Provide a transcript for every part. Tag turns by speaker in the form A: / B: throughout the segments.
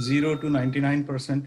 A: 0 to 99%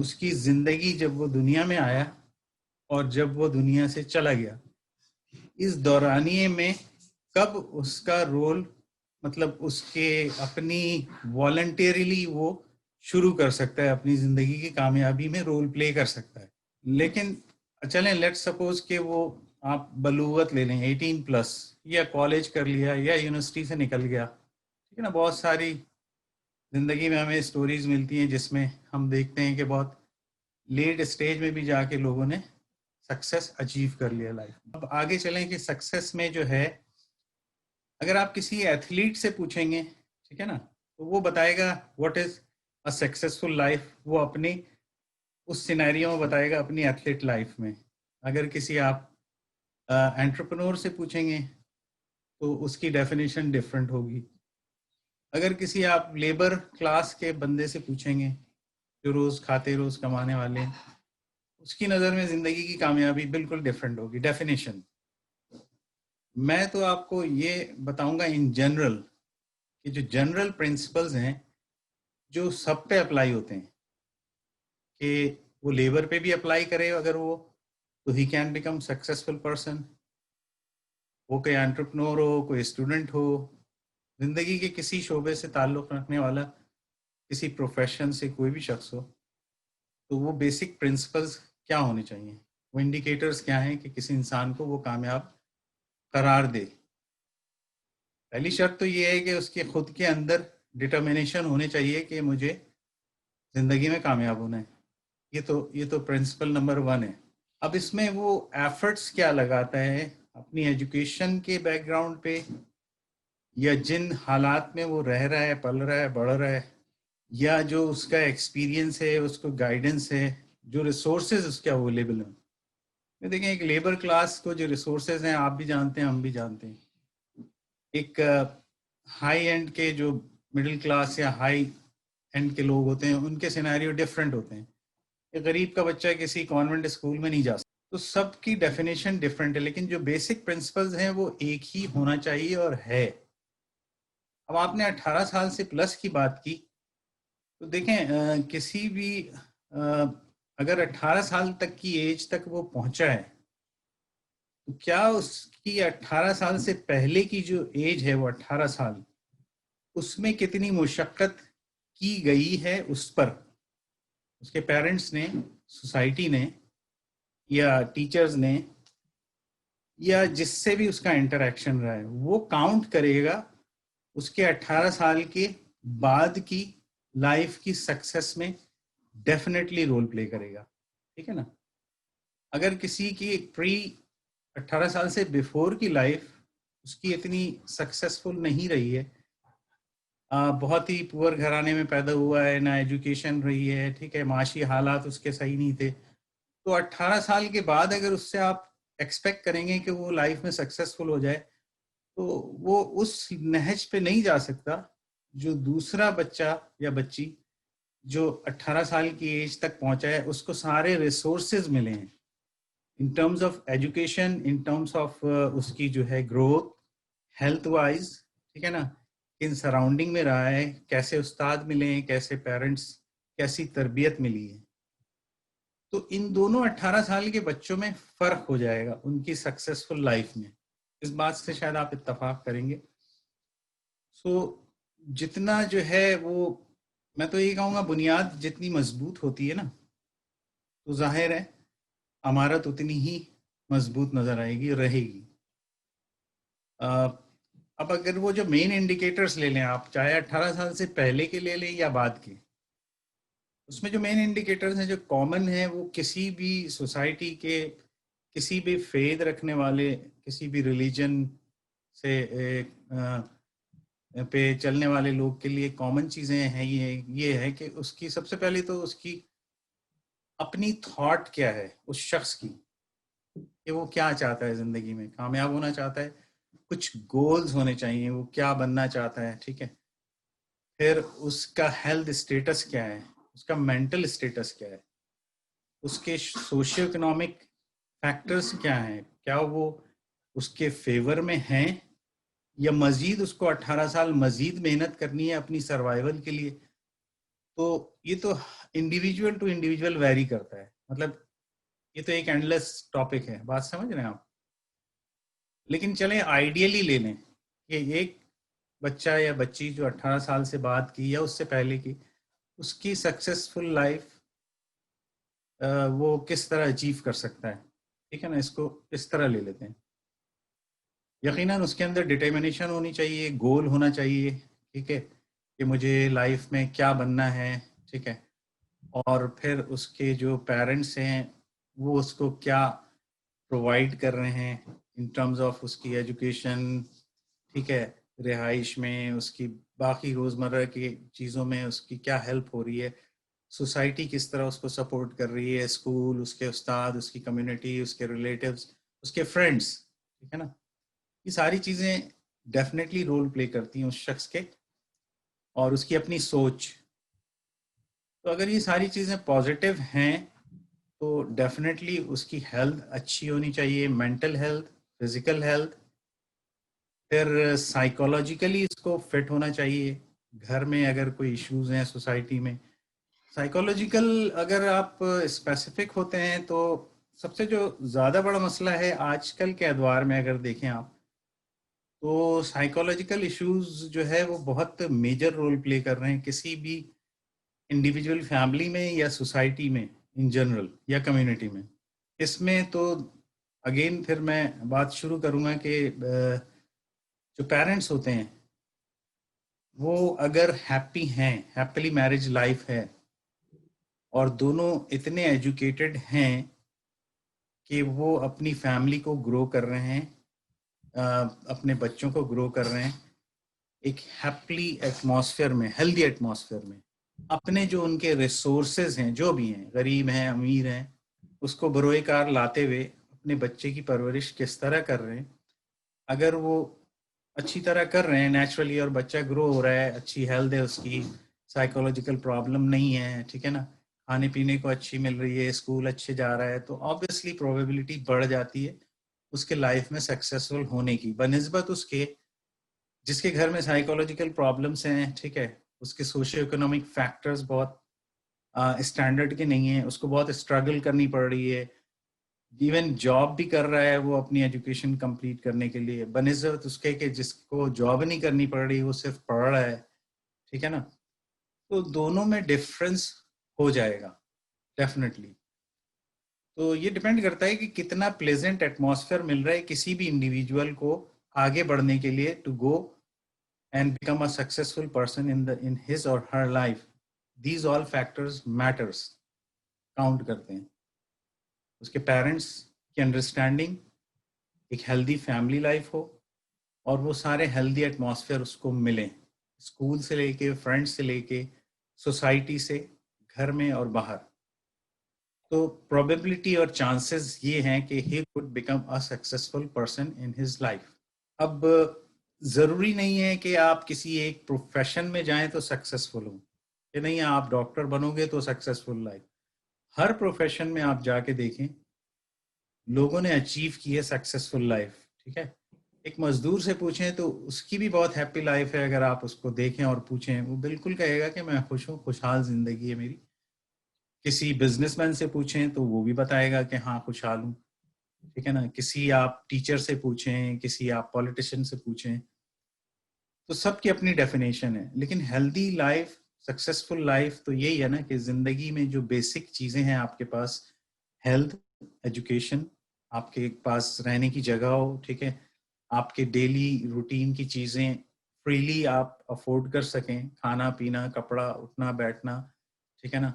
A: اس کی زندگی جب وہ دنیا میں آیا اور جب وہ دنیا سے چلا گیا، اس دورانیے میں کب اس کا رول، مطلب اس کے اپنی والنٹیریلی وہ شروع کر سکتا ہے، اپنی زندگی کی کامیابی میں رول پلے کر سکتا ہے. لیکن چلیں لیٹ سپوز کہ وہ آپ بلوغت لے لیں 18+، یا کالج کر لیا یا یونیورسٹی سے نکل گیا، ٹھیک ہے نا. بہت ساری زندگی میں ہمیں سٹوریز ملتی ہیں جس میں ہم دیکھتے ہیں کہ بہت لیٹ اسٹیج میں بھی جا کے لوگوں نے سکسیس اچیو کر لیا لائف. اب آگے چلیں کہ سکسیس میں جو ہے، اگر آپ کسی ایتھلیٹ سے پوچھیں گے، ٹھیک ہے نا، تو وہ بتائے گا what is a successful life, وہ اپنی اس سینیریو میں بتائے گا اپنی ایتھلیٹ لائف میں. اگر کسی آپ انٹرپرنور سے پوچھیں گے تو اس کی ڈیفینیشن ڈفرینٹ ہوگی. اگر کسی آپ لیبر کلاس کے بندے سے پوچھیں گے جو روز کھاتے روز کمانے والے ہیں، اس کی نظر میں زندگی کی کامیابی بالکل ڈفرینٹ ہوگی ڈیفینیشن. میں تو آپ کو یہ بتاؤں گا ان جنرل کہ جو جنرل پرنسپلز ہیں جو سب پہ اپلائی ہوتے ہیں، کہ وہ لیبر پہ بھی اپلائی کرے اگر وہ، تو he can become successful person. وہ کوئی انٹرپرنور ہو، کوئی اسٹوڈنٹ ہو، زندگی کے کسی شعبے سے تعلق رکھنے والا، کسی پروفیشن سے کوئی بھی شخص ہو، تو وہ بیسک پرنسپلز کیا ہونے چاہیے، وہ انڈیکیٹرز کیا ہیں کہ کسی انسان کو وہ کامیاب قرار دے. پہلی شرط تو یہ ہے کہ اس کے خود کے اندر ڈٹرمنیشن ہونے چاہیے کہ مجھے زندگی میں کامیاب ہونا ہے. یہ تو پرنسپل نمبر 1 ہے. اب اس میں وہ ایفرٹس کیا لگاتا ہے اپنی ایجوکیشن کے بیک گراؤنڈ پہ، یا جن حالات میں وہ رہ رہا ہے، پل رہا ہے، بڑھ رہا ہے، یا جو اس کا ایکسپیرینس ہے، اس کو گائیڈنس ہے، جو ریسورسز اس کے اویلیبل ہیں. دیکھیں ایک لیبر کلاس کو جو ریسورسز ہیں آپ بھی جانتے ہیں، ہم بھی جانتے ہیں. ایک ہائی اینڈ کے جو مڈل کلاس یا ہائی اینڈ کے لوگ ہوتے ہیں ان کے سینیریو ڈفرینٹ ہوتے ہیں. ایک غریب کا بچہ کسی کانوینٹ اسکول میں نہیں جا سکتا. تو سب کی ڈیفینیشن ڈفرینٹ ہے، لیکن جو بیسک پرنسپلز ہیں وہ ایک ہی ہونا چاہیے اور ہے. اب آپ نے 18 سال سے پلس کی بات کی، تو دیکھیں کسی بھی اگر 18 سال تک کی ایج تک وہ پہنچا ہے، تو کیا اس کی 18 سال سے پہلے کی جو ایج ہے وہ 18 سال، اس میں کتنی مشقت کی گئی ہے اس پر، اس کے پیرنٹس نے، سوسائٹی نے، یا ٹیچرز نے، یا جس سے بھی اس کا انٹریکشن رہا ہے، وہ کاؤنٹ کرے گا اس کے 18 سال کے بعد کی لائف کی سکسیس میں ڈیفینیٹلی رول پلے کرے گا. ٹھیک ہے نا. اگر کسی کی 18 سال سے بیفور کی لائف اس کی اتنی سکسیسفل نہیں رہی ہے، بہت ہی پور گھرانے میں پیدا ہوا ہے، نہ ایجوکیشن رہی ہے، ٹھیک ہے، معاشی حالات اس کے صحیح نہیں تھے، تو 18 سال کے بعد اگر اس سے آپ ایکسپیکٹ کریں گے کہ وہ لائف میں سکسیسفل ہو جائے، تو وہ اس نہج پہ نہیں جا سکتا جو دوسرا بچہ یا بچی جو 18 سال کی ایج تک پہنچا ہے، اس کو سارے ریسورسز ملے ہیں in terms of education, in terms of اس کی جو ہے گروتھ، ہیلتھ وائز، ٹھیک ہے نا، کن سراؤنڈنگ میں رہا ہے، کیسے استاد ملے ہیں، کیسے پیرنٹس، کیسی تربیت ملی ہے. تو ان دونوں 18 سال کے بچوں میں فرق ہو جائے گا ان کی سکسیسفل لائف میں. اس بات سے شاید آپ اتفاق کریں گے. سو جتنا جو ہے وہ، میں تو یہ کہوں گا بنیاد جتنی مضبوط ہوتی ہے نا، تو ظاہر ہے عمارت اتنی ہی مضبوط نظر آئے گی، رہے گی. اب اگر وہ جو مین انڈیکیٹرز لے لیں آپ، چاہے 18 سال سے پہلے کے لے لیں یا بعد کے، اس میں جو مین انڈیکیٹرز ہیں جو کامن ہیں، وہ کسی بھی سوسائٹی کے، کسی بھی فیض رکھنے والے، کسی بھی ریلیجن سے پہ چلنے والے لوگ کے لیے کامن چیزیں ہیں. یہ ہے کہ اس کی سب سے پہلے تو اس کی اپنی تھاٹ کیا ہے اس شخص کی، کہ وہ کیا چاہتا ہے زندگی میں، کامیاب ہونا چاہتا ہے، کچھ گولز ہونے چاہیے، وہ کیا بننا چاہتا ہے. ٹھیک ہے. پھر اس کا ہیلتھ اسٹیٹس کیا ہے، اس کا مینٹل اسٹیٹس کیا ہے، اس کے سوشل اکنامک فیکٹرز کیا ہیں، کیا وہ اس کے فیور میں ہیں، یا مزید اس کو 18 سال مزید محنت کرنی ہے اپنی سروائیول کے لیے. تو یہ تو انڈیویجول ٹو انڈیویجول ویری کرتا ہے. مطلب یہ تو ایک اینڈلیس ٹاپک ہے, بات سمجھ رہے ہیں آپ. لیکن چلیں آئیڈیلی لے لیں کہ ایک بچہ یا بچی جو 18 سال سے بعد کی یا اس سے پہلے کی, اس کی سکسیسفل لائف وہ کس طرح اچیو کر سکتا ہے. ٹھیک ہے نا, اس کو اس طرح لے لیتے ہیں. یقیناً اس کے اندر ڈٹرمنیشن ہونی چاہیے, گول ہونا چاہیے, ٹھیک ہے, کہ مجھے لائف میں کیا بننا ہے. ٹھیک ہے, اور پھر اس کے جو پیرنٹس ہیں وہ اس کو کیا پرووائڈ کر رہے ہیں ان ٹرمز آف اس کی ایجوکیشن, ٹھیک ہے, رہائش میں, اس کی باقی روزمرہ کی چیزوں میں اس کی کیا ہیلپ ہو رہی ہے, سوسائٹی کس طرح اس کو سپورٹ کر رہی ہے, اسکول, اس کے استاد, اس کی کمیونٹی, اس کے ریلیٹیوز, اس کے فرینڈس. ٹھیک ہے نا, یہ ساری چیزیں ڈیفینیٹلی رول پلے کرتی ہیں اس شخص کے, اور اس کی اپنی سوچ. تو اگر یہ ساری چیزیں پازیٹیو ہیں تو ڈیفینیٹلی اس کی ہیلتھ اچھی ہونی چاہیے, مینٹل ہیلتھ, فزیکل ہیلتھ. پھر سائیکولوجیکلی اس کو فٹ ہونا چاہیے. گھر میں اگر کوئی ایشوز ہیں سوسائٹی میں, سائیکولوجیکل اگر آپ اسپیسیفک ہوتے ہیں تو سب سے جو زیادہ بڑا مسئلہ ہے آج کل کے ادوار میں اگر دیکھیں آپ, تو سائیکولوجیکل ایشوز جو ہے وہ بہت میجر رول پلے کر رہے ہیں کسی بھی انڈیویجول فیملی میں یا سوسائٹی میں ان جنرل یا کمیونٹی میں. اس میں تو اگین پھر میں بات شروع کروں گا کہ جو پیرنٹس ہوتے ہیں وہ اگر ہیپی ہیں, ہیپیلی میرج لائف ہے, اور دونوں اتنے ایجوکیٹڈ ہیں کہ وہ اپنی فیملی کو گرو کر رہے ہیں, اپنے بچوں کو گرو کر رہے ہیں ایک ہیپیلی ایٹماسفیئر میں, ہیلدی ایٹماسفیئر میں, اپنے جو ان کے ریسورسز ہیں جو بھی ہیں, غریب ہیں, امیر ہیں, اس کو بروئے کار لاتے ہوئے اپنے بچے کی پرورش کس طرح کر رہے ہیں. اگر وہ اچھی طرح کر رہے ہیں نیچرلی, اور بچہ گرو ہو رہا ہے, اچھی ہیلتھ ہے اس کی, سائیکولوجیکل پرابلم نہیں ہے, ٹھیک ہے نا, کھانے پینے کو اچھی مل رہی ہے, اسکول اچھے جا رہا ہے, تو آبویسلی پروبیبلٹی بڑھ جاتی ہے اس کے لائف میں سکسیسفل ہونے کی بنسبت اس کے جس کے گھر میں سائیکولوجیکل پرابلمس ہیں. ٹھیک ہے, اس کے سوشیو اکنامک فیکٹرز بہت اسٹینڈرڈ کے نہیں ہیں, اس کو بہت اسٹرگل کرنی پڑ رہی ہے, ایون جاب بھی کر رہا ہے وہ اپنی ایجوکیشن کمپلیٹ کرنے کے لیے, بنسبت اس کے کہ جس کو جاب نہیں کرنی پڑ رہی وہ صرف پڑھ رہا ہے. ٹھیک ہے نا, تو دونوں میں ڈفرینس ہو جائے گا ڈیفینیٹلی. تو یہ ڈپینڈ کرتا ہے کہ کتنا پلیزنٹ ایٹماسفیئر مل رہا ہے کسی بھی انڈیویجول کو آگے بڑھنے کے لیے to go and become a successful person in his or her life. These all factors matters, count کرتے ہیں. اس کے پیرنٹس کی انڈرسٹینڈنگ, ایک ہیلدی فیملی لائف ہو, اور وہ سارے ہیلدی ایٹماسفیئر اس کو ملیں, اسکول سے لے کے, فرینڈس سے لے کے, سوسائٹی سے, گھر میں اور باہر. تو پروبیبلٹی اور چانسز یہ ہیں کہ he would become a successful person in his life. اب ضروری نہیں ہے کہ آپ کسی ایک پروفیشن میں جائیں تو سکسیسفل ہوں, کہ نہیں آپ ڈاکٹر بنو گے تو سکسیسفل لائف. ہر پروفیشن میں آپ جا کے دیکھیں لوگوں نے اچیو کی ہے سکسیسفل لائف. ٹھیک ہے, ایک مزدور سے پوچھیں تو اس کی بھی بہت ہیپی لائف ہے, اگر آپ اس کو دیکھیں اور پوچھیں وہ بالکل کہے گا کہ میں خوش ہوں, خوشحال زندگی ہے میری. کسی بزنس مین سے پوچھیں تو وہ بھی بتائے گا کہ ہاں خوشحال ہوں. ٹھیک ہے نا, کسی آپ ٹیچر سے پوچھیں, کسی آپ پولیٹیشین سے پوچھیں, تو سب کی اپنی ڈیفینیشن ہے. لیکن ہیلدی لائف, سکسیسفل لائف تو یہی ہے نا کہ زندگی میں جو بیسک چیزیں ہیں آپ کے پاس, ہیلتھ, ایجوکیشن, آپ کے پاس رہنے کی جگہ ہو, ٹھیک ہے, آپ کے ڈیلی روٹین کی چیزیں فریلی آپ افورڈ کر سکیں, کھانا پینا, کپڑا, اٹھنا بیٹھنا. ٹھیک ہے نا,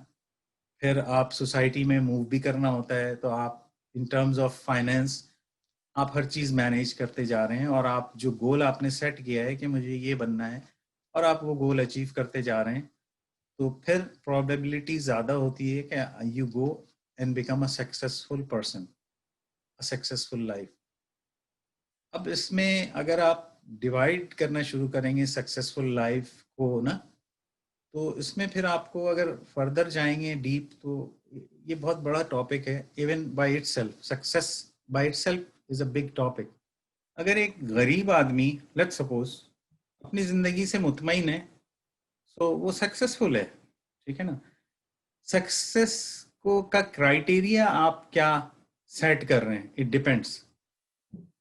A: پھر آپ سوسائٹی میں موو بھی کرنا ہوتا ہے, تو آپ ان ٹرمز آف فائنینس آپ ہر چیز مینیج کرتے جا رہے ہیں, اور آپ جو گول آپ نے سیٹ کیا ہے کہ مجھے یہ بننا ہے, اور آپ وہ گول اچیو کرتے جا رہے ہیں, تو پھر پروبیبلٹی زیادہ ہوتی ہے کہ you go and become a successful person, a successful life. اب اس میں اگر آپ ڈیوائڈ کرنا شروع کریں گے سکسیسفل لائف کو نا, تو اس میں پھر آپ کو اگر فردر جائیں گے ڈیپ تو یہ بہت بڑا ٹاپک ہے. Even by it self, success by it self is a big topic. اگر ایک غریب آدمی لیٹ سپوز اپنی زندگی سے مطمئن ہے, تو وہ سکسیسفل ہے. ٹھیک ہے نا. سکسیس کو کا کرائٹیریا آپ کیا سیٹ کر رہے ہیں, اٹ ڈیپینڈس.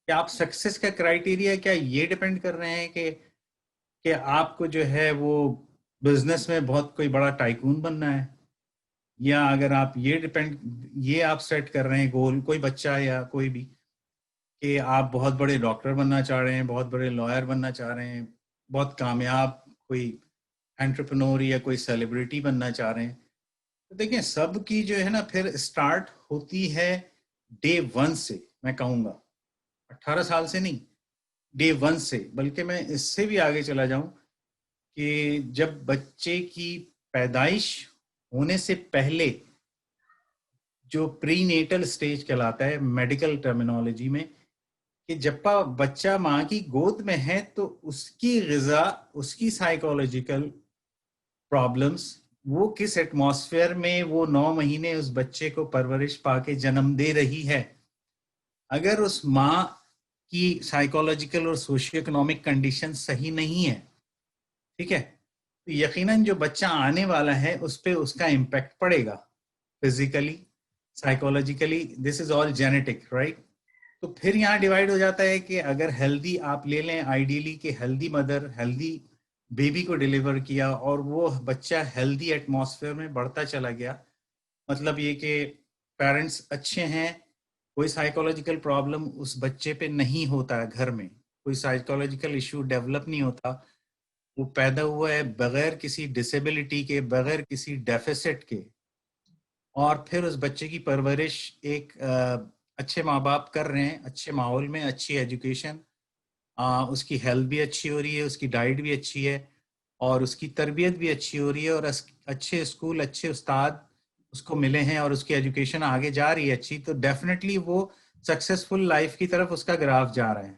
A: کہ آپ سکسیس کا کرائٹیریا کیا یہ ڈیپینڈ کر رہے ہیں کہ آپ کو جو ہے وہ بزنس میں بہت کوئی بڑا ٹائکون بننا ہے, یا اگر آپ یہ آپ سیٹ کر رہے ہیں گول, کوئی بچہ یا کوئی بھی, کہ آپ بہت بڑے ڈاکٹر بننا چاہ رہے ہیں, بہت بڑے لائر بننا چاہ رہے ہیں, بہت کامیاب کوئی انٹرپرنور یا کوئی سیلیبریٹی بننا چاہ رہے ہیں. تو دیکھیں سب کی جو ہے نا پھر اسٹارٹ ہوتی ہے ڈے 1 سے. میں کہوں گا 18 سال سے نہیں, ڈے 1 سے. بلکہ میں اس سے بھی آگے چلا جاؤں کہ جب بچے کی پیدائش ہونے سے پہلے جو پری نیٹل سٹیج کہلاتا ہے میڈیکل ٹرمینالوجی میں, کہ جب بچہ ماں کی گود میں ہے تو اس کی غذا, اس کی سائیکولوجیکل پرابلمس, وہ کس ایٹماسفیئر میں وہ 9 مہینے اس بچے کو پرورش پا کے جنم دے رہی ہے. اگر اس ماں کی سائیکولوجیکل اور سوشیو اکنامک کنڈیشن صحیح نہیں ہے, ٹھیک ہے, تو یقیناً جو بچہ آنے والا ہے اس پہ اس کا امپیکٹ پڑے گا, فزیکلی, سائیکولوجیکلی. دس از آل جینیٹک, رائٹ. تو پھر یہاں ڈیوائڈ ہو جاتا ہے کہ اگر ہیلدی آپ لے لیں, آئیڈیلی کہ ہیلدی مدر ہیلدی بیبی کو ڈیلیور کیا اور وہ بچہ ہیلدی ایٹماسفیئر میں بڑھتا چلا گیا, مطلب یہ کہ پیرنٹس اچھے ہیں, کوئی سائیکولوجیکل پرابلم اس بچے پہ نہیں ہوتا ہے, گھر میں کوئی سائیکولوجیکل ایشو ڈیولپ نہیں ہوتا, وہ پیدا ہوا ہے بغیر کسی ڈسیبلٹی کے, بغیر کسی ڈیفیسٹ کے, اور پھر اس بچے کی پرورش ایک اچھے ماں باپ کر رہے ہیں, اچھے ماحول میں, اچھی ایجوکیشن, اس کی ہیلتھ بھی اچھی ہو رہی ہے, اس کی ڈائٹ بھی اچھی ہے, اور اس کی تربیت بھی اچھی ہو رہی ہے, اور اچھے اسکول, اچھے استاد اس کو ملے ہیں, اور اس کی ایجوکیشن آگے جا رہی ہے اچھی, تو ڈیفینیٹلی وہ سکسیسفل لائف کی طرف اس کا گراف جا رہا ہے.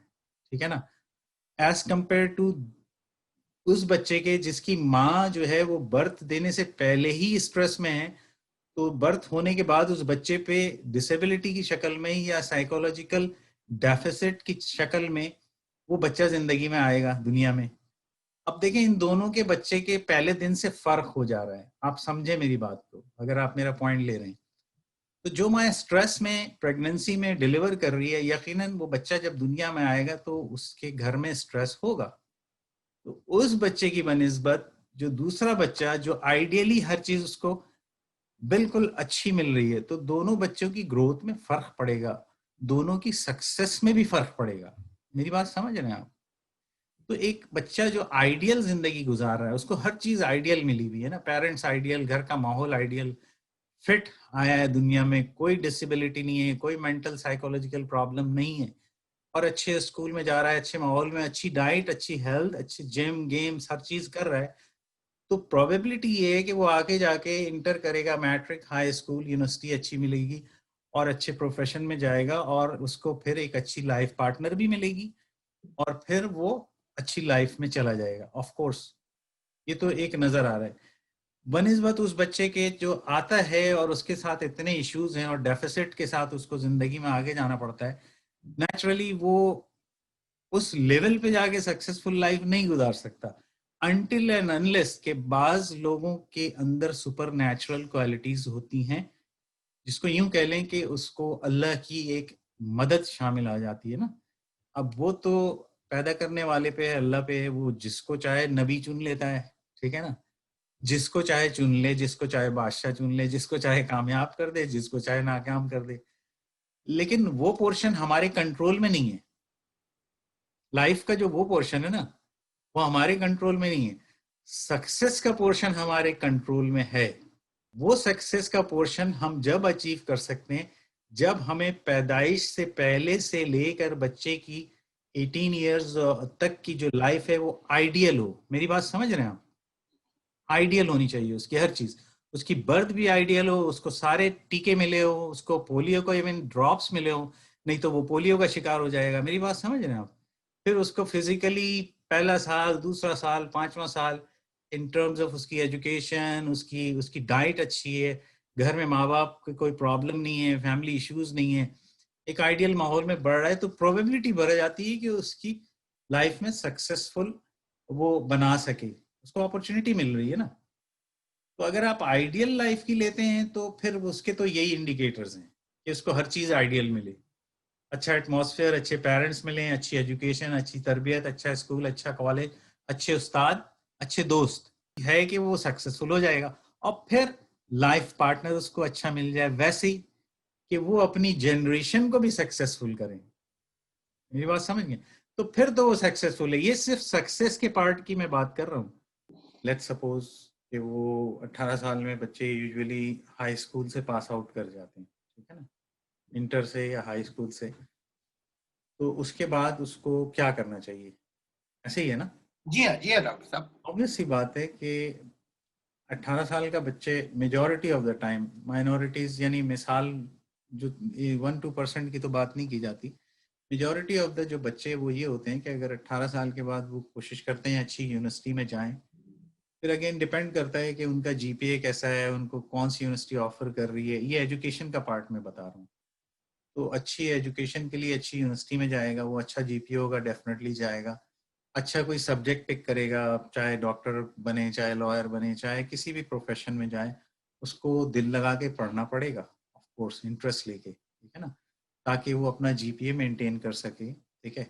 A: ٹھیک ہے نا, ایز کمپیئر ٹو اس بچے کے جس کی ماں جو ہے وہ برتھ دینے سے پہلے ہی اسٹریس میں ہے, تو برتھ ہونے کے بعد اس بچے پہ ڈسیبلٹی کی شکل میں یا سائیکولوجیکل ڈیفیسٹ کی شکل میں وہ بچہ زندگی میں آئے گا دنیا میں. اب دیکھیں ان دونوں کے بچے کے پہلے دن سے فرق ہو جا رہا ہے, آپ سمجھیں میری بات کو, اگر آپ میرا پوائنٹ لے رہے ہیں. تو جو ماں اسٹریس میں پریگننسی میں ڈیلیور کر رہی ہے, یقیناً وہ بچہ جب دنیا میں آئے گا تو اس کے گھر میں اسٹریس ہوگا. تو اس بچے کی بنسبت جو دوسرا بچہ جو آئیڈیلی ہر چیز اس کو بالکل اچھی مل رہی ہے, تو دونوں بچوں کی گروتھ میں فرق پڑے گا, دونوں کی سکسیس میں بھی فرق پڑے گا. میری بات سمجھ رہے ہیں آپ؟ تو ایک بچہ جو آئیڈیل زندگی گزار رہا ہے, اس کو ہر چیز آئیڈیل ملی ہوئی ہے نا, پیرنٹس آئیڈیل, گھر کا ماحول آئیڈیل, فٹ آیا ہے دنیا میں, کوئی ڈسیبلٹی نہیں ہے, کوئی مینٹل سائیکولوجیکل پرابلم نہیں ہے, اور اچھے اسکول میں جا رہا ہے, اچھے ماحول میں, اچھی ڈائٹ, اچھی ہیلتھ, اچھے جم گیمز, ہر چیز کر رہا ہے, تو پروبیبلٹی یہ ہے کہ وہ آگے جا کے انٹر کرے گا میٹرک, ہائی اسکول, یونیورسٹی اچھی ملے گی, اور اچھے پروفیشن میں جائے گا, اور اس کو پھر ایک اچھی لائف پارٹنر بھی ملے گی, اور پھر وہ اچھی لائف میں چلا جائے گا. آف کورس یہ تو ایک نظر آ رہا ہے. بنسبت اس بچے کے جو آتا ہے اور اس کے ساتھ اتنے ایشوز ہیں اور ڈیفیسٹ کے ساتھ اس کو زندگی میں آگے جانا پڑتا ہے, نیچرلی وہ اس لیول پہ جا کے سکسیسفل لائف نہیں گزار سکتا انٹل اینڈ انلیس کہ بعض لوگوں کے اندر سپر نیچرل کوالٹیز ہوتی ہیں, جس کو یوں کہہ لیں کہ اس کو اللہ کی ایک مدد شامل آ جاتی ہے نا. اب وہ تو پیدا کرنے والے پہ ہے, اللہ پہ ہے, وہ جس کو چاہے نبی چن لیتا ہے, ٹھیک ہے نا, جس کو چاہے چن لے, جس کو چاہے بادشاہ چن لے, جس کو چاہے کامیاب کر دے, جس کو چاہے ناکام کر دے. لیکن وہ پورشن ہمارے کنٹرول میں نہیں ہے. لائف کا جو وہ پورشن ہے نا وہ ہمارے کنٹرول میں نہیں ہے. سکسیس کا پورشن ہمارے کنٹرول میں ہے. وہ سکسیس کا پورشن ہم جب اچیو کر سکتے ہیں جب ہمیں پیدائش سے پہلے سے لے کر بچے کی 18 ایئرز تک کی جو لائف ہے وہ آئیڈیل ہو. میری بات سمجھ رہے ہیں آپ؟ آئیڈیل ہونی چاہیے اس کی ہر چیز. اس کی برتھ بھی آئیڈیل ہو, اس کو سارے ٹیکے ملے ہو, اس کو پولیو کو ایون ڈراپس ملے ہو, نہیں تو وہ پولیو کا شکار ہو جائے گا. میری بات سمجھ رہے ہیں آپ؟ پھر اس کو فزیکلی پہلا سال, دوسرا سال, 5واں سال ان ٹرمز آف اس کی ایجوکیشن, اس کی ڈائٹ اچھی ہے, گھر میں ماں باپ کی کوئی پرابلم نہیں ہے, فیملی ایشوز نہیں ہے, ایک آئیڈیل ماحول میں بڑھ رہا ہے, تو پروبیبلٹی بڑھ جاتی ہے کہ اس کی لائف میں سکسیسفل وہ بنا سکے. اس کو اپرچونٹی مل رہی ہے نا. تو اگر آپ آئیڈیل لائف کی لیتے ہیں تو پھر اس کے تو یہی انڈیکیٹرز ہیں کہ اس کو ہر چیز آئیڈیل ملے، اچھا ایٹماسفیئر، اچھے پیرنٹس ملیں، اچھی ایجوکیشن، اچھی تربیت، اچھا اسکول، اچھا کالج، اچھے استاد، اچھے دوست، ہے کہ وہ سکسیسفل ہو جائے گا. اور پھر لائف پارٹنر اس کو اچھا مل جائے ویسے ہی کہ وہ اپنی جنریشن کو بھی سکسیسفل کریں. میری بات سمجھ گئے؟ تو پھر تو وہ سکسیسفل ہے. یہ صرف سکسیس کے پارٹ کی میں بات کر رہا ہوں. لیٹ سپوز کہ وہ 18 سال میں بچے یوزولی ہائی اسکول سے پاس آؤٹ کر جاتے ہیں، ٹھیک ہے نا، انٹر سے یا ہائی اسکول سے. تو اس کے بعد اس کو کیا کرنا چاہیے؟ ایسے ہی ہے نا؟
B: جی ہاں ڈاکٹر صاحب.
A: obvious سی بات ہے کہ 18 سال کا بچے majority of the time, minorities یعنی مثال جو 1-2% کی تو بات نہیں کی جاتی، میجورٹی آف دا جو بچے وہ یہ ہوتے ہیں کہ اگر 18 سال کے بعد وہ کوشش کرتے ہیں اچھی یونیورسٹی میں جائیں. پھر اگین ڈیپینڈ کرتا ہے کہ ان کا جی پی اے کیسا ہے، ان کو کون سی یونیورسٹی آفر کر رہی ہے. یہ ایجوکیشن کا پارٹ میں بتا رہا ہوں. تو اچھی ایجوکیشن کے لیے اچھی یونیورسٹی میں جائے گا، وہ اچھا جی پی ہوگا، ڈیفینیٹلی جائے گا. اچھا کوئی سبجیکٹ پک کرے گا، چاہے ڈاکٹر بنے، چاہے لائر بنے، چاہے کسی بھی پروفیشن میں جائے، اس کو دل لگا کے پڑھنا پڑے گا، آف کورس انٹرسٹ لے کے، ٹھیک ہے نا، تاکہ وہ اپنا جی پی اے مینٹین کر سکے، ٹھیک ہے،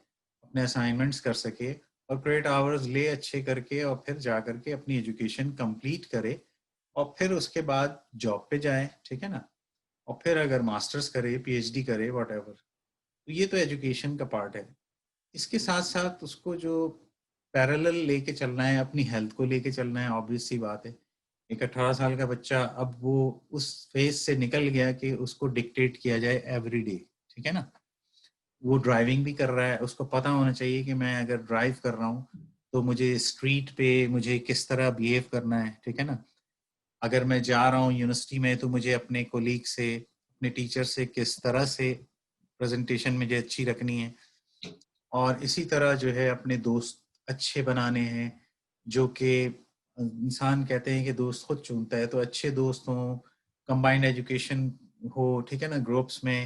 A: اپنے اسائنمنٹس کر سکے اور کریڈٹ آورز لے اچھے کر کے، اور پھر جا کر کے اپنی ایجوکیشن کمپلیٹ کرے اور پھر اس کے بعد جاب پہ جائے، ٹھیک ہے نا، اور پھر اگر ماسٹرز کرے، پی ایچ ڈی کرے، واٹ ایور. تو یہ تو ایجوکیشن کا پارٹ ہے. اس کے ساتھ ساتھ اس کو جو پیرالل لے کے چلنا ہے، اپنی ہیلتھ کو لے کے چلنا ہے. آبویس سی بات ہے، ایک 18 سال کا بچہ اب وہ اس فیز سے نکل گیا کہ اس کو ڈکٹیٹ کیا جائے ایوری ڈے، ٹھیک ہے نا. وہ ڈرائیونگ بھی کر رہا ہے، اس کو پتا ہونا چاہیے کہ میں اگر ڈرائیو کر رہا ہوں تو مجھے اسٹریٹ پہ مجھے کس طرح بیہیو کرنا ہے، ٹھیک ہے نا. اگر میں جا رہا ہوں یونیورسٹی میں تو مجھے اپنے کولیگ سے، اپنے ٹیچر سے کس طرح سے پریزنٹیشن مجھے اچھی رکھنی ہے. اور اسی طرح جو ہے اپنے دوست اچھے بنانے ہیں، جو کہ انسان کہتے ہیں کہ دوست خود چنتا ہے. تو اچھے دوست ہوں، کمبائنڈ ایجوکیشن ہو، ٹھیک ہے نا، گروپس میں.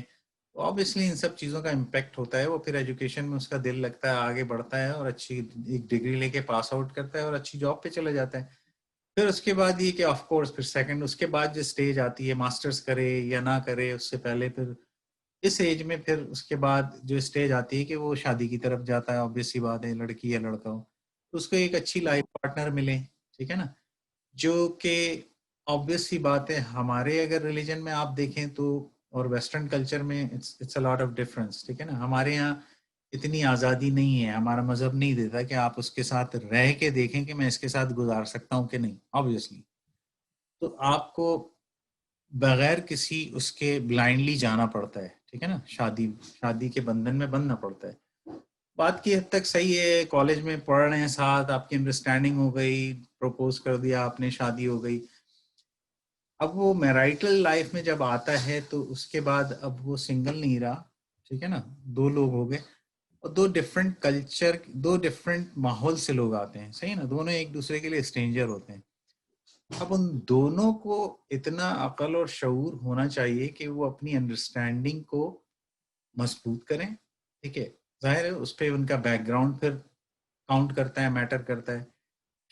A: تو آبویسلی ان سب چیزوں کا امپیکٹ ہوتا ہے. وہ پھر ایجوکیشن میں اس کا دل لگتا ہے، آگے بڑھتا ہے اور اچھی ایک ڈگری لے کے پاس آؤٹ کرتا ہے اور اچھی جاب پہ چلا جاتا ہے. پھر اس کے بعد یہ کہ آف کورس پھر سیکنڈ اس کے بعد جو اسٹیج آتی ہے، ماسٹرز کرے یا نہ کرے، اس سے پہلے پھر اس ایج میں پھر اس کے بعد جو اسٹیج آتی ہے کہ وہ شادی کی طرف جاتا ہے. آبویس سی بات ہے، لڑکی یا لڑکا ہو تو اس کو ایک اچھی لائف پارٹنر ملے، ٹھیک ہے نا. جو کہ آبویس سی بات ہے، ہمارے اگر ریلیجن میں آپ دیکھیں تو اور ویسٹرن کلچر میں it's a lot of difference, ٹھیک ہے نا. ہمارے یہاں اتنی آزادی نہیں ہے، ہمارا مذہب نہیں دیتا کہ آپ اس کے ساتھ رہ کے دیکھیں کہ میں اس کے ساتھ گزار سکتا ہوں کہ نہیں. آبویسلی تو آپ کو بغیر کسی اس کے بلائنڈلی جانا پڑتا ہے، ٹھیک ہے نا. شادی کے بندھن میں بندھنا پڑتا ہے. بات کی حد تک صحیح ہے، کالج میں پڑھ رہے ہیں ساتھ، آپ کی انڈرسٹینڈنگ ہو گئی، پروپوز کر دیا آپ نے، شادی ہو گئی. اب وہ میرائٹل لائف میں جب آتا ہے تو اس کے بعد اب وہ سنگل نہیں رہا، ٹھیک ہے نا. دو لوگ ہو گئے اور دو ڈفرینٹ کلچر، دو ڈفرینٹ ماحول سے لوگ آتے ہیں، صحیح نا. دونوں ایک دوسرے کے لیے اسٹرینجر ہوتے ہیں. اب ان دونوں کو اتنا عقل اور شعور ہونا چاہیے کہ وہ اپنی انڈرسٹینڈنگ کو مضبوط کریں، ٹھیک ہے. ظاہر ہے اس پہ ان کا بیک گراؤنڈ پھر کاؤنٹ کرتا ہے، میٹر کرتا ہے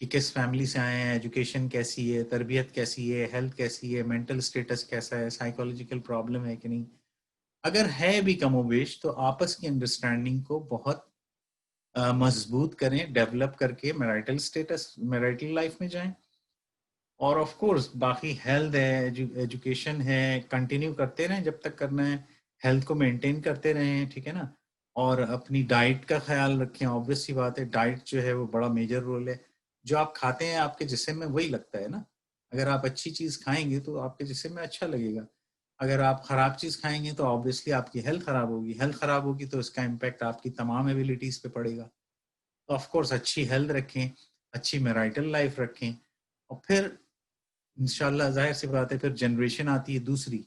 A: کہ کس فیملی سے آئے ہیں، ایجوکیشن کیسی ہے، تربیت کیسی ہے، ہیلتھ کیسی ہے، مینٹل اسٹیٹس کیسا ہے، سائیکولوجیکل پرابلم ہے کہ نہیں. اگر ہے بھی کم و بیش تو آپس کی انڈرسٹینڈنگ کو بہت مضبوط کریں، ڈیولپ کر کے میرائٹل اسٹیٹس، میرائٹل لائف میں جائیں. اور آف کورس باقی ہیلتھ ہے، ایجوکیشن ہے، کنٹینیو کرتے رہیں جب تک کرنا ہے. ہیلتھ کو مینٹین کرتے رہیں، ٹھیک ہے نا. اور اپنی ڈائٹ کا خیال رکھیں. آبویس سی بات ہے، ڈائٹ جو ہے وہ بڑا میجر رول ہے. جو آپ کھاتے ہیں آپ کے جسم میں وہی لگتا ہے نا. اگر آپ اچھی چیز کھائیں گے تو آپ کے جسم میں اچھا لگے گا. اگر آپ خراب چیز کھائیں گے تو آبویسلی آپ کی ہیلتھ خراب ہوگی. ہیلتھ خراب ہوگی تو اس کا امپیکٹ آپ کی تمام ایبلٹیز پہ پڑے گا. تو آف کورس اچھی ہیلتھ رکھیں، اچھی میرائٹل لائف رکھیں. اور پھر انشاءاللہ ظاہر سی بات ہے پھر جنریشن آتی ہے دوسری.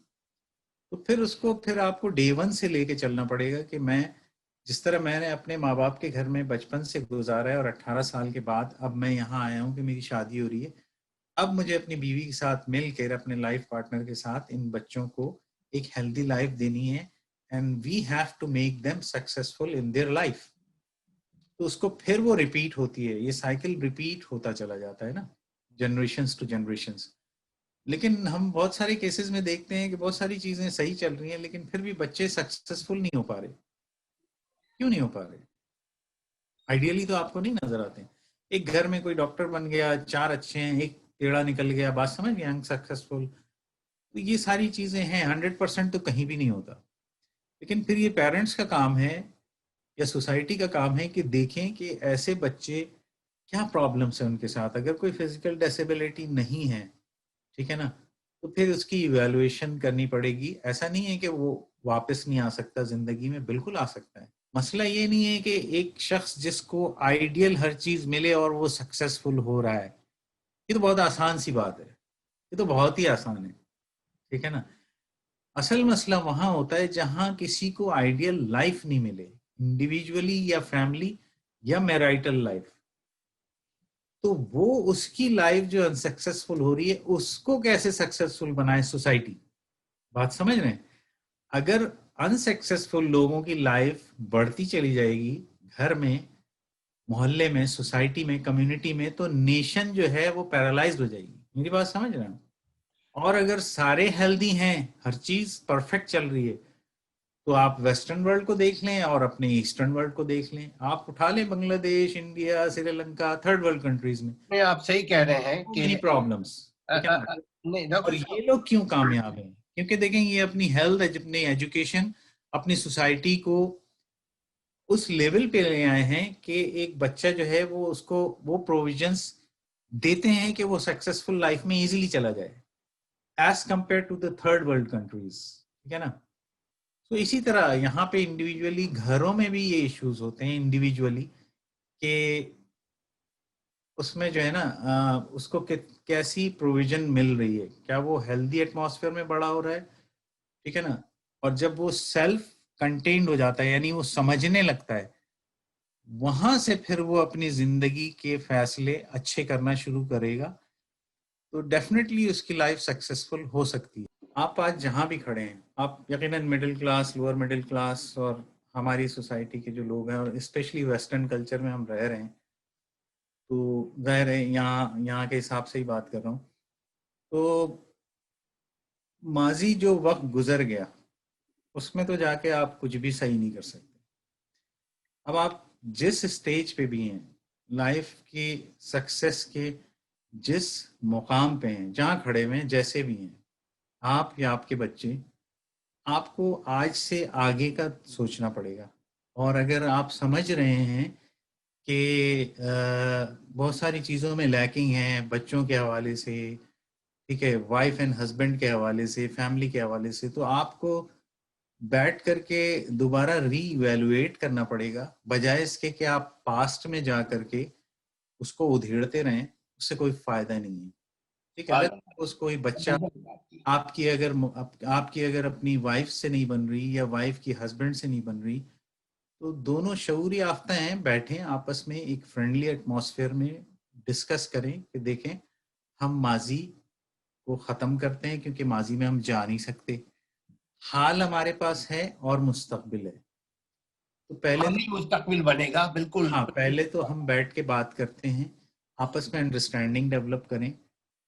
A: تو پھر اس کو پھر آپ کو ڈے ون سے لے کے چلنا پڑے گا کہ میں جس طرح میں نے اپنے ماں باپ کے گھر میں بچپن سے گزارا ہے اور 18 سال کے بعد اب میں یہاں آیا ہوں کہ میری شادی ہو رہی ہے، اب مجھے اپنی بیوی کے ساتھ مل کر اپنے لائف پارٹنر کے ساتھ ان بچوں کو ایک ہیلدی لائف دینی ہے. And we have to make them successful in their life. تو اس کو پھر وہ ریپیٹ ہوتی ہے، یہ سائیکل ریپیٹ ہوتا چلا جاتا ہے نا، جنریشنز ٹو جنریشنز. لیکن ہم بہت سارے کیسز میں دیکھتے ہیں کہ بہت ساری چیزیں صحیح چل رہی ہیں لیکن پھر بھی بچے سکسیسفل نہیں ہو پا رہے. کیوں نہیں ہو پا رہے؟ آئیڈیلی تو آپ کو نہیں نظر آتے. ایک گھر میں کوئی ڈاکٹر بن گیا, 4 اچھے ہیں, ایک ٹیڑھا نکل گیا, بات سمجھ گئے, انسکسیسفل. تو یہ ساری چیزیں ہیں, 100% تو کہیں بھی نہیں ہوتا. لیکن پھر یہ پیرنٹس کا کام ہے یا سوسائٹی کا کام ہے کہ دیکھیں کہ ایسے بچے کیا پرابلمس ہیں ان کے ساتھ. اگر کوئی فزیکل ڈسیبلٹی نہیں ہے, ٹھیک ہے نا, تو پھر اس کی ایویلویشن کرنی پڑے گی. ایسا نہیں ہے کہ وہ واپس نہیں آ سکتا زندگی میں, بالکل آ سکتا ہے. مسئلہ یہ نہیں ہے کہ ایک شخص جس کو آئیڈیل ہر چیز ملے اور وہ سکسیسفل ہو رہا ہے. یہ تو بہت آسان سی بات ہے, یہ تو بہت ہی آسان ہے, ٹھیک ہے نا. اصل مسئلہ وہاں ہوتا ہے جہاں کسی کو آئیڈیل لائف نہیں ملے, انڈیویجولی یا فیملی یا میرائٹل لائف. تو وہ اس کی لائف جو انسکسیسفل ہو رہی ہے اس کو کیسے سکسیسفل بنائے سوسائٹی. بات سمجھ رہے ہیں؟ اگر انسکسیسفل لوگوں کی لائف بڑھتی چلی جائے گی گھر میں, محلے میں, سوسائٹی میں, کمیونٹی میں, تو نیشن جو ہے وہ پیرالائزڈ ہو جائے گی. میری بات سمجھ رہے ہیں؟ اور اگر سارے ہیلدی ہیں, ہر چیز پرفیکٹ چل رہی ہے, تو آپ ویسٹرن ورلڈ کو دیکھ لیں اور اپنے ایسٹرن ورلڈ کو دیکھ لیں. آپ اٹھا لیں بنگلہ دیش, India, Sri Lanka, third world countries میں
B: آپ صحیح کہہ رہے ہیں کہ
A: مینی پرابلمس, ٹھیک ہے نا.
B: نہیں
A: اور
B: ڈاکٹر
A: یہ
B: صاحب,
A: لوگ کیوں کامیاب ہیں؟ کیونکہ دیکھیں یہ اپنی ہیلتھ, اپنی ایجوکیشن, اپنی سوسائٹی کو اس لیول پہ لے آئے ہیں کہ ایک بچہ جو ہے وہ اس کو وہ پروویژنس دیتے ہیں کہ وہ سکسیسفل لائف میں ایزیلی چلا جائے as compare to the third world countries, ٹھیک ہے نا. تو اسی طرح یہاں پہ انڈیویجولی گھروں میں بھی یہ ایشوز ہوتے ہیں انڈیویجولی کہ اس میں جو ہے نا اس کو کیسی پروویژن مل رہی ہے, کیا وہ ہیلدی ایٹماسفیئر میں بڑا ہو رہا ہے, ٹھیک ہے نا. اور جب وہ سیلف کنٹینڈ ہو جاتا ہے, یعنی وہ سمجھنے لگتا ہے, وہاں سے پھر وہ اپنی زندگی کے فیصلے اچھے کرنا شروع کرے گا, تو ڈیفینیٹلی اس کی لائف سکسیسفل ہو سکتی ہے. آپ آج جہاں بھی کھڑے ہیں, آپ یقیناً middle class, lower middle class, اور ہماری سوسائٹی کے جو لوگ ہیں, اور اسپیشلی ویسٹرن کلچر میں ہم رہ رہے ہیں, تو ظاہر ہے یہاں کے حساب سے ہی بات کر رہا ہوں. تو ماضی جو وقت گزر گیا اس میں تو جا کے آپ کچھ بھی صحیح نہیں کر سکتے. اب آپ جس اسٹیج پہ بھی ہیں لائف کی سکسیس کے, جس مقام پہ ہیں, جہاں کھڑے ہوئے ہیں, جیسے بھی ہیں, آپ یا آپ کے بچے, آپ کو آج سے آگے کا سوچنا پڑے گا. اور اگر آپ سمجھ رہے ہیں کہ بہت ساری چیزوں میں لیکنگ ہیں بچوں کے حوالے سے, ٹھیک ہے, وائف اینڈ ہسبینڈ کے حوالے سے, فیملی کے حوالے سے, تو آپ کو بیٹھ کر کے دوبارہ ری ایویلویٹ کرنا پڑے گا, بجائے اس کے کہ آپ پاسٹ میں جا کر کے اس کو ادھیڑتے رہیں. اس سے کوئی فائدہ نہیں ہے, ٹھیک ہے. اس کوئی بچہ آپ کی اگر اپنی وائف سے نہیں بن رہی یا وائف کی ہسبینڈ سے نہیں بن رہی, تو دونوں شعور یافتہ ہیں, بیٹھیں آپس میں ایک فرینڈلی ایٹماسفیئر میں ڈسکس کریں کہ دیکھیں ہم ماضی کو ختم کرتے ہیں کیونکہ ماضی میں ہم جا نہیں سکتے, حال ہمارے پاس ہے اور مستقبل ہے. تو پہلے
B: مستقبل بنے گا, بالکل.
A: ہاں, پہلے تو ہم بیٹھ کے بات کرتے ہیں, آپس میں انڈرسٹینڈنگ ڈیولپ کریں,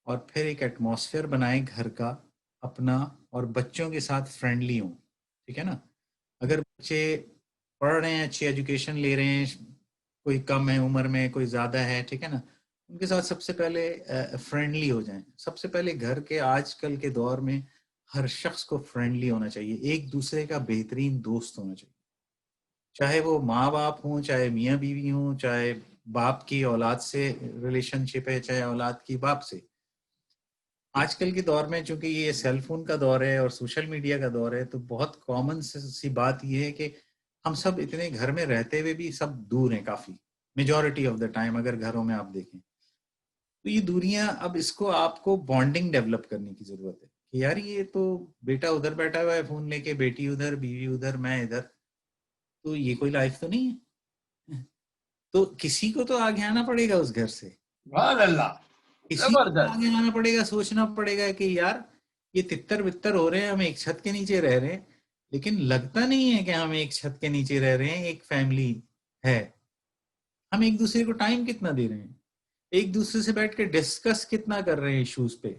A: اور پھر ایک ایٹماسفیئر بنائیں گھر کا اپنا, اور بچوں کے ساتھ فرینڈلی ہوں, ٹھیک ہے نا. اگر بچے پڑھ رہے ہیں, اچھی ایجوکیشن لے رہے ہیں, کوئی کم ہے عمر میں, کوئی زیادہ ہے, ٹھیک ہے نا, ان کے ساتھ سب سے پہلے فرینڈلی ہو جائیں. سب سے پہلے گھر کے آج کل کے دور میں ہر شخص کو فرینڈلی ہونا چاہیے, ایک دوسرے کا بہترین دوست ہونا چاہیے, چاہے وہ ماں باپ ہوں, چاہے میاں بیوی ہوں, چاہے باپ کی اولاد سے ریلیشن شپ ہے, چاہے اولاد کی باپ سے. آج کل کے دور میں چونکہ یہ سیل فون کا دور ہے اور سوشل میڈیا کا دور ہے, تو بہت کامن سی بات یہ ہے کہ ہم سب اتنے گھر میں رہتے ہوئے بھی سب دور ہیں کافی, میجورٹی آف دا ٹائم اگر گھروں میں آپ دیکھیں. تو یہ دوریاں, اب اس کو آپ کو بانڈنگ ڈیولپ کرنے کی ضرورت ہے کہ یار یہ تو بیٹا ادھر بیٹھا ہوا ہے فون لے کے, بیٹی ادھر, بیوی ادھر, میں ادھر, تو یہ کوئی لائف تو نہیں ہے. تو کسی کو تو آگے آنا پڑے گا اس گھر سے,
B: اللہ,
A: کسی کو آگے آنا پڑے گا, سوچنا پڑے گا کہ یار یہ تتر بتر ہو رہے ہیں, ہم ایک چھت کے نیچے رہ رہے ہیں, لیکن لگتا نہیں ہے کہ ہم ایک چھت کے نیچے رہ رہے ہیں, ایک فیملی ہے. ہم ایک دوسرے کو ٹائم کتنا دے رہے ہیں, ایک دوسرے سے بیٹھ کے ڈسکس کتنا کر رہے ہیں ایشوز پہ,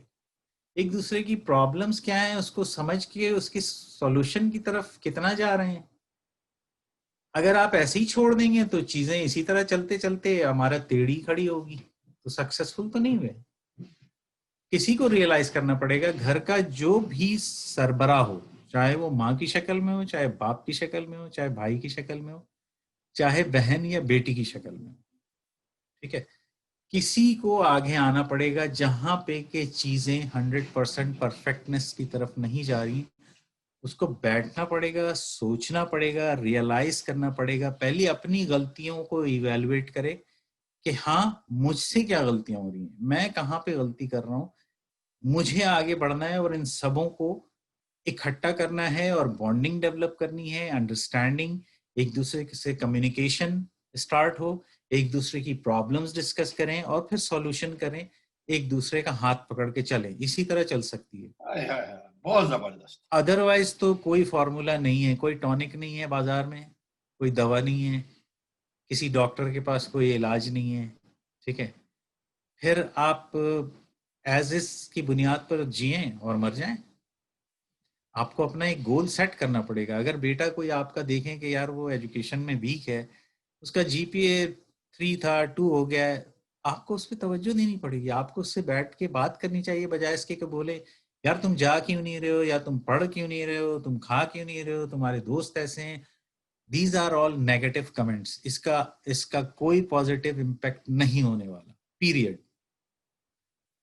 A: ایک دوسرے کی پرابلمس کیا ہیں اس کو سمجھ کے اس کے سولوشن کی طرف کتنا جا رہے ہیں. اگر آپ ایسے ہی چھوڑ دیں گے تو چیزیں اسی طرح چلتے چلتے ہمارا تیڑی کھڑی ہوگی, تو سکسیسفل تو نہیں ہوئے. کسی کو ریئلائز کرنا پڑے گا, گھر کا جو بھی سربراہ ہو, چاہے وہ ماں کی شکل میں ہو, چاہے باپ کی شکل میں ہو, چاہے بھائی کی شکل میں ہو, چاہے بہن یا بیٹی کی شکل میں ہو, ٹھیک ہے, کسی کو آگے آنا پڑے گا جہاں پہ کہ چیزیں 100% پرفیکٹنس کی طرف نہیں جا رہی. اس کو بیٹھنا پڑے گا, سوچنا پڑے گا, ریئلائز کرنا پڑے گا, پہلے اپنی غلطیوں کو ایویلویٹ کرے کہ ہاں مجھ سے کیا غلطیاں ہو رہی ہیں, میں کہاں پہ غلطی کر رہا ہوں, مجھے آگے بڑھنا ہے, اور ان سبوں کو اکٹھا کرنا ہے اور بانڈنگ ڈیولپ کرنی ہے, انڈرسٹینڈنگ, ایک دوسرے سے کمیونیکیشن اسٹارٹ ہو, ایک دوسرے کی پرابلمز ڈسکس کریں اور پھر سولوشن کریں, ایک دوسرے کا ہاتھ پکڑ کے چلیں. اسی طرح چل سکتی ہے.
B: بہت زبردست.
A: ادروائز تو کوئی فارمولا نہیں ہے, کوئی ٹونک نہیں ہے بازار میں, کوئی دوا نہیں ہے, کسی ڈاکٹر کے پاس کوئی علاج نہیں ہے, ٹھیک ہے. پھر آپ ایز اس کی بنیاد پر جئیں اور مر جائیں. آپ کو اپنا ایک گول سیٹ کرنا پڑے گا. اگر بیٹا کوئی آپ کا دیکھیں کہ یار وہ ایجوکیشن میں ویک ہے, اس کا جی پی اے 3 تھا 2 ہو گیا ہے, آپ کو اس پہ توجہ دینی پڑے گی. آپ کو اس سے بیٹھ کے بات کرنی چاہیے, بجائے اس کے کہ بولے یار تم جا کیوں نہیں رہے ہو, یا تم پڑھ کیوں نہیں رہے ہو, تم کھا کیوں نہیں رہے ہو, تمہارے دوست ایسے ہیں. These are all negative comments. اس کا کوئی پازیٹیو امپیکٹ نہیں ہونے والا, پیریڈ.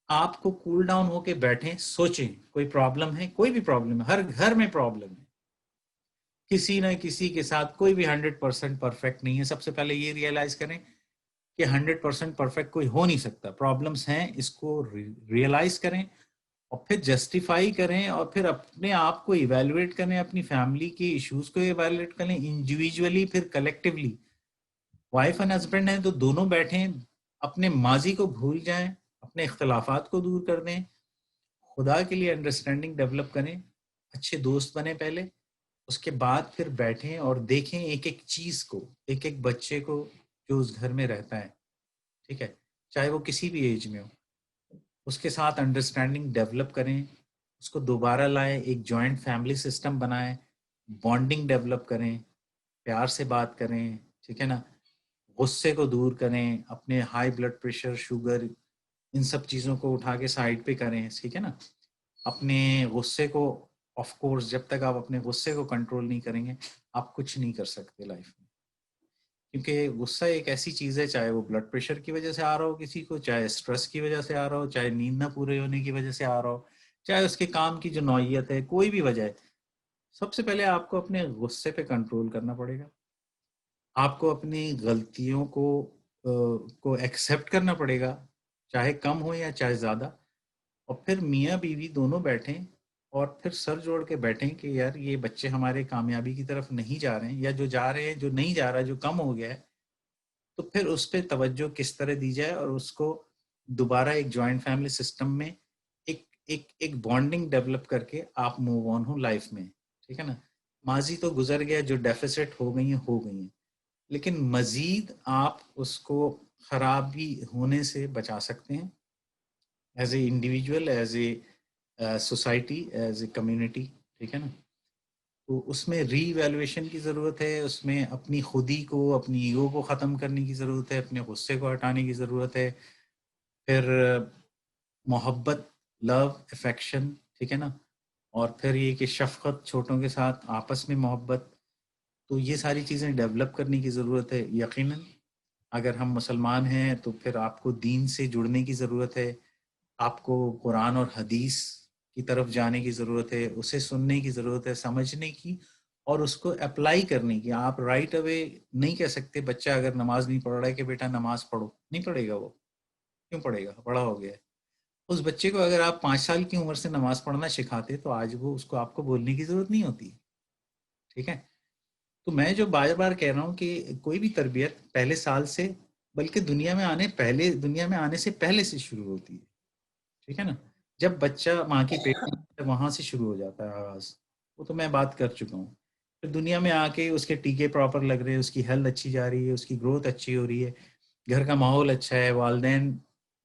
A: آپ کو کول ڈاؤن ہو کے بیٹھیں, سوچیں کوئی پرابلم ہے, کوئی بھی پرابلم ہے, ہر گھر میں پرابلم ہے, کسی نہ کسی کے ساتھ کوئی بھی 100% پرفیکٹ نہیں ہے. سب سے پہلے یہ ریئلائز کریں کہ 100% پرفیکٹ کوئی ہو نہیں سکتا. پرابلمس ہیں, اس کو ریئلائز کریں اور پھر جسٹیفائی کریں, اور پھر اپنے آپ کو ایویلویٹ کریں, اپنی فیملی کے ایشوز کو ایویلویٹ کریں انڈیویجولی, پھر کلیکٹیولی. وائف اینڈ ہسبینڈ ہیں تو دونوں بیٹھیں, اپنے ماضی کو بھول جائیں, اپنے اختلافات کو دور کر دیں, خدا کے لیے انڈرسٹینڈنگ ڈیولپ کریں, اچھے دوست بنے پہلے, اس کے بعد پھر بیٹھیں اور دیکھیں ایک ایک چیز کو, ایک ایک بچے کو جو اس گھر میں رہتا ہے, ٹھیک ہے, چاہے وہ کسی بھی ایج میں ہو, اس کے ساتھ انڈرسٹینڈنگ ڈیولپ کریں, اس کو دوبارہ لائیں, ایک جوائنٹ فیملی سسٹم بنائیں, بانڈنگ ڈیولپ کریں, پیار سے بات کریں, ٹھیک ہے نا, غصے کو دور کریں, اپنے ہائی بلڈ پریشر, شوگر, ان سب چیزوں کو اٹھا کے سائڈ پہ کریں, ٹھیک ہے نا. اپنے غصے کو, آف کورس جب تک آپ اپنے غصے کو کنٹرول نہیں کریں گے آپ کچھ نہیں کر سکتے لائف میں, کیونکہ غصہ ایک ایسی چیز ہے, چاہے وہ بلڈ پریشر کی وجہ سے آ رہا ہو کسی کو, چاہے اسٹریس کی وجہ سے آ رہا ہو, چاہے نیند نہ پورے ہونے کی وجہ سے آ رہا ہو, چاہے اس کے کام کی جو نوعیت ہے, کوئی بھی وجہ ہے, سب سے پہلے آپ کو اپنے غصے پہ کنٹرول کرنا پڑے گا. آپ کو اپنی غلطیوں کو ایکسیپٹ کرنا پڑے گا, چاہے کم ہو یا چاہے زیادہ, اور پھر میاں بیوی دونوں بیٹھیں اور پھر سر جوڑ کے بیٹھیں کہ یار یہ بچے ہمارے کامیابی کی طرف نہیں جا رہے ہیں, یا جو جا رہے ہیں, جو نہیں جا رہا, جو کم ہو گیا ہے, تو پھر اس پہ توجہ کس طرح دی جائے, اور اس کو دوبارہ ایک جوائنٹ فیملی سسٹم میں ایک بانڈنگ ڈیولپ کر کے آپ موو آن ہو لائف میں, ٹھیک ہے نا. ماضی تو گزر گیا, جو ڈیفیسٹ ہو گئی ہیں, لیکن مزید آپ اس کو خرابی ہونے سے بچا سکتے ہیں, as a individual, as a society, as a community, ٹھیک ہے نا. تو اس میں ری ایویلویشن کی ضرورت ہے, اس میں اپنی خودی کو, اپنی ایگو کو ختم کرنے کی ضرورت ہے, اپنے غصے کو ہٹانے کی ضرورت ہے, پھر محبت, لو, افیکشن, ٹھیک ہے نا, اور پھر یہ کہ شفقت, چھوٹوں کے ساتھ آپس میں محبت. تو یہ ساری چیزیں ڈیولپ کرنے کی ضرورت ہے. یقیناً اگر ہم مسلمان ہیں تو پھر آپ کو دین سے جڑنے کی ضرورت ہے, آپ کو قرآن اور حدیث کی طرف جانے کی ضرورت ہے, اسے سننے کی ضرورت ہے, سمجھنے کی, اور اس کو اپلائی کرنے کی. آپ رائٹ اوے نہیں کہہ سکتے بچہ اگر نماز نہیں پڑھ رہا ہے کہ بیٹا نماز پڑھو, نہیں پڑھے گا. وہ کیوں پڑھے گا, بڑا ہو گیا ہے. اس بچے کو اگر آپ 5 سال کی عمر سے نماز پڑھنا سکھاتے تو آج وہ اس کو آپ کو بولنے کی ضرورت نہیں ہوتی, ٹھیک ہے. تو میں جو بار بار کہہ رہا ہوں کہ کوئی بھی تربیت پہلے سال سے, بلکہ دنیا میں آنے سے پہلے سے شروع ہوتی ہے, ٹھیک ہے نا. جب بچہ ماں کی پیٹ میں, وہاں سے شروع ہو جاتا ہے آغاز. وہ تو میں بات کر چکا ہوں. پھر دنیا میں آ کے اس کے ٹیکے پراپر لگ رہے ہیں, اس کی ہیلتھ اچھی جا رہی ہے, اس کی گروتھ اچھی ہو رہی ہے, گھر کا ماحول اچھا ہے, والدین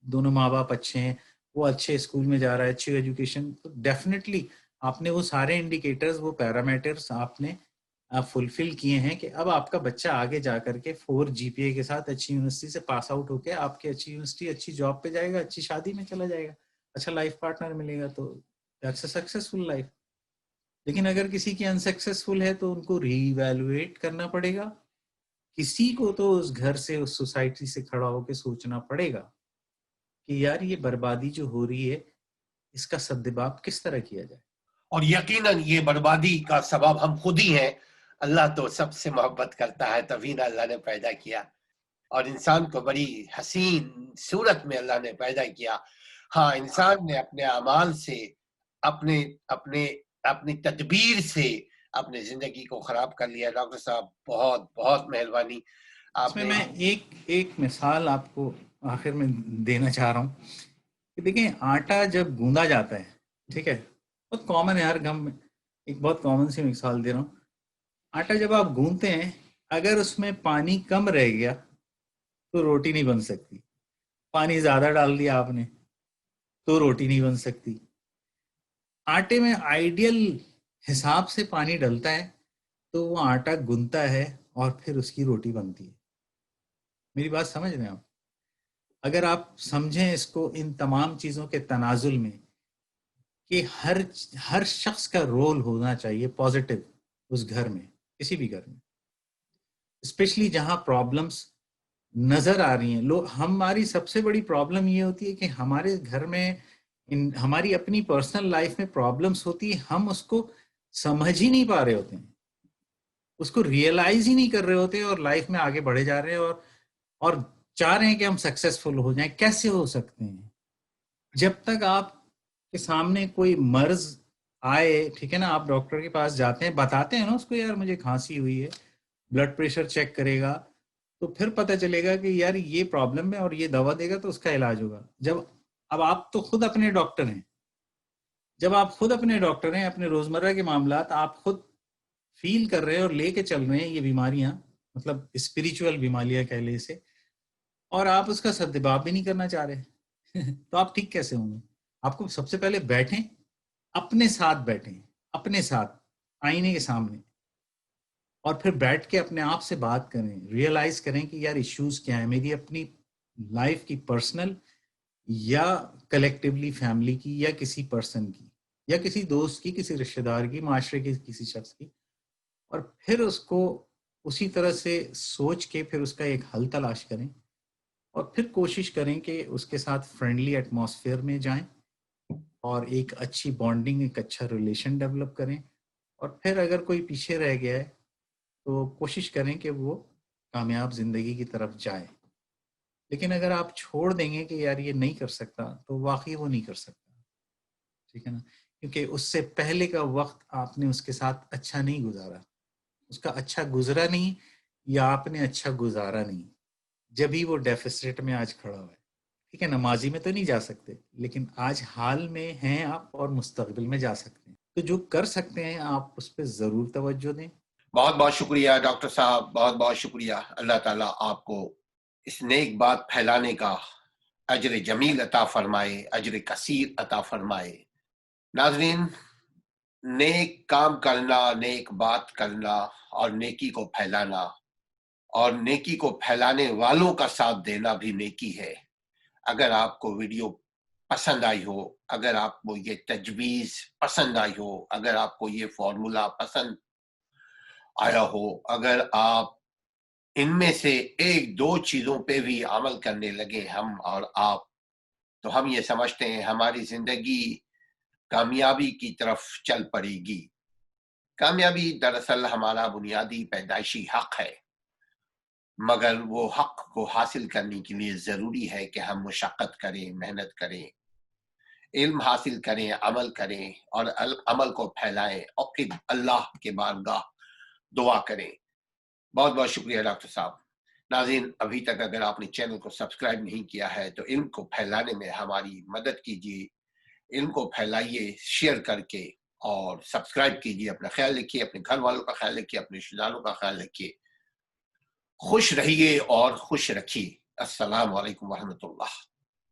A: دونوں ماں باپ اچھے ہیں, وہ اچھے اسکول میں جا رہا ہے, اچھی ایجوکیشن, تو ڈیفینیٹلی آپ نے وہ سارے انڈیکیٹرز, وہ پیرامیٹرز آپ نے فلفل کیے ہیں کہ اب آپ کا بچہ آگے جا کر کے 4 GPA کے ساتھ اچھی یونیورسٹی سے پاس آؤٹ ہو کے آپ کی اچھی یونیورسٹی, اچھی جاب پہ جائے گا, اچھی شادی میں چلا جائے گا, اچھا لائف پارٹنر ملے گا, تو دیٹس اے سکسیسفل لائف. لیکن اگر کسی کی انسکسیسفل ہے تو ان کو ری ایویلویٹ کرنا پڑے گا. کسی کو تو اس گھر سے, اس سوسائٹی سے کھڑا ہو کے سوچنا پڑے گا کہ یار یہ بربادی جو ہو رہی ہے اس کا سدباب کس طرح کیا جائے.
B: اور یقیناً یہ بربادی کا سبب ہم خود ہی ہیں. اللہ تو سب سے محبت کرتا ہے, تبھی نہ اللہ نے پیدا کیا, اور انسان کو بڑی حسین صورت میں اللہ نے پیدا کیا. ہاں, انسان نے اپنے اعمال سے, اپنی تدبیر سے اپنے زندگی کو خراب کر لیا. ڈاکٹر صاحب بہت بہت مہربانی.
A: اس میں میں ایک مثال آپ کو آخر میں دینا چاہ رہا ہوں کہ دیکھیں, آٹا جب گوندا جاتا ہے, ٹھیک ہے, بہت کامن ہے ہر گھر میں, ایک بہت کامن سی مثال دے رہا ہوں. آٹا جب آپ گوندتے ہیں, اگر اس میں پانی کم رہ گیا تو روٹی نہیں بن سکتی. پانی زیادہ ڈال دیا آپ نے تو روٹی نہیں بن سکتی. آٹے میں آئیڈیل حساب سے پانی ڈلتا ہے تو وہ آٹا گنتا ہے اور پھر اس کی روٹی بنتی ہے. میری بات سمجھ رہے ہیں آپ؟ اگر آپ سمجھیں اس کو ان تمام چیزوں کے تنازل میں کہ ہر شخص کا رول ہونا چاہیے پازیٹیو اس گھر میں, کسی بھی گھر میں, اسپیشلی جہاں پرابلمس نظر آ رہی ہیں. ہماری سب سے بڑی پرابلم یہ ہوتی ہے کہ ہمارے گھر میں, ہماری اپنی پرسنل لائف میں پرابلمس ہوتی ہے, ہم اس کو سمجھ ہی نہیں پا رہے ہوتے ہیں, اس کو ریئلائز ہی نہیں کر رہے ہوتے, اور لائف میں آگے بڑھے جا رہے ہیں اور چاہ رہے ہیں کہ ہم سکسیسفل ہو جائیں. کیسے ہو سکتے ہیں جب تک آپ کے سامنے کوئی مرض آئے, ٹھیک ہے نا, آپ ڈاکٹر کے پاس جاتے ہیں, بتاتے ہیں نا اس کو, یار مجھے کھانسی ہوئی ہے, بلڈ پریشر چیک کرے گا تو پھر پتہ چلے گا کہ یار یہ پرابلم ہے اور یہ دوا دے گا تو اس کا علاج ہوگا. اب آپ تو خود اپنے ڈاکٹر ہیں, جب آپ خود اپنے ڈاکٹر ہیں, اپنے روزمرہ کے معاملات آپ خود فیل کر رہے ہیں اور لے کے چل رہے ہیں یہ بیماریاں, مطلب اسپریچول بیماریاں کہہ لیں اسے, اور آپ اس کا سدباب بھی نہیں کرنا چاہ رہے تو آپ ٹھیک کیسے ہوں گے؟ آپ کو سب سے پہلے بیٹھیں, اپنے ساتھ بیٹھیں, اپنے ساتھ آئینے کے سامنے, اور پھر بیٹھ کے اپنے آپ سے بات کریں, ریئلائز کریں کہ یار ایشوز کیا ہیں میری اپنی لائف کی, پرسنل یا کلیکٹیولی فیملی کی, یا کسی پرسن کی, یا کسی دوست کی, کسی رشتہ دار کی, معاشرے کی کسی شخص کی, اور پھر اس کو اسی طرح سے سوچ کے پھر اس کا ایک حل تلاش کریں, اور پھر کوشش کریں کہ اس کے ساتھ فرینڈلی ایٹماسفیئر میں جائیں اور ایک اچھی بانڈنگ, ایک اچھا ریلیشن ڈیولپ کریں, اور پھر اگر کوئی پیچھے رہ گیا ہے تو کوشش کریں کہ وہ کامیاب زندگی کی طرف جائے. لیکن اگر آپ چھوڑ دیں گے کہ یار یہ نہیں کر سکتا تو واقعی وہ نہیں کر سکتا, ٹھیک ہے نا, کیونکہ اس سے پہلے کا وقت آپ نے اس کے ساتھ اچھا نہیں گزارا, اس کا اچھا گزرا نہیں, یا آپ نے اچھا گزارا نہیں, جبھی وہ ڈیفیسٹ میں آج کھڑا ہوا ہے. ٹھیک ہے نا, ماضی میں تو نہیں جا سکتے لیکن آج حال میں ہیں آپ, اور مستقبل میں جا سکتے ہیں. تو جو کر سکتے ہیں آپ اس پہ ضرور توجہ دیں.
B: بہت بہت شکریہ ڈاکٹر صاحب, بہت بہت شکریہ. اللہ تعالیٰ آپ کو اس نیک بات پھیلانے کا اجر جمیل عطا فرمائے, اجر کثیر عطا فرمائے. ناظرین, نیک کام کرنا, نیک بات کرنا, اور نیکی کو پھیلانا, اور نیکی کو پھیلانے والوں کا ساتھ دینا بھی نیکی ہے. اگر آپ کو ویڈیو پسند آئی ہو, اگر آپ کو یہ تجویز پسند آئی ہو, اگر آپ کو یہ فارمولا پسند آیا ہو, اگر آپ ان میں سے ایک دو چیزوں پہ بھی عمل کرنے لگے ہم اور آپ, تو ہم یہ سمجھتے ہیں ہماری زندگی کامیابی کی طرف چل پڑے گی. کامیابی دراصل ہمارا بنیادی پیدائشی حق ہے, مگر وہ حق کو حاصل کرنے کے لیے ضروری ہے کہ ہم مشقت کریں, محنت کریں, علم حاصل کریں, عمل کریں, اور عمل کو پھیلائیں, اور پھر اللہ کے بارگاہ دعا کریں. بہت بہت شکریہ ڈاکٹر صاحب. ناظرین, ابھی تک اگر آپ نے چینل کو سبسکرائب نہیں کیا ہے تو علم کو پھیلانے میں ہماری مدد کیجیے, علم کو پھیلائیے شیئر کر کے, اور سبسکرائب کیجیے. اپنا خیال رکھیے, اپنے گھر والوں کا خیال رکھیے, اپنے رشتہ داروں کا خیال رکھیے. خوش رہیے اور خوش رکھیے. السلام علیکم ورحمۃ اللہ.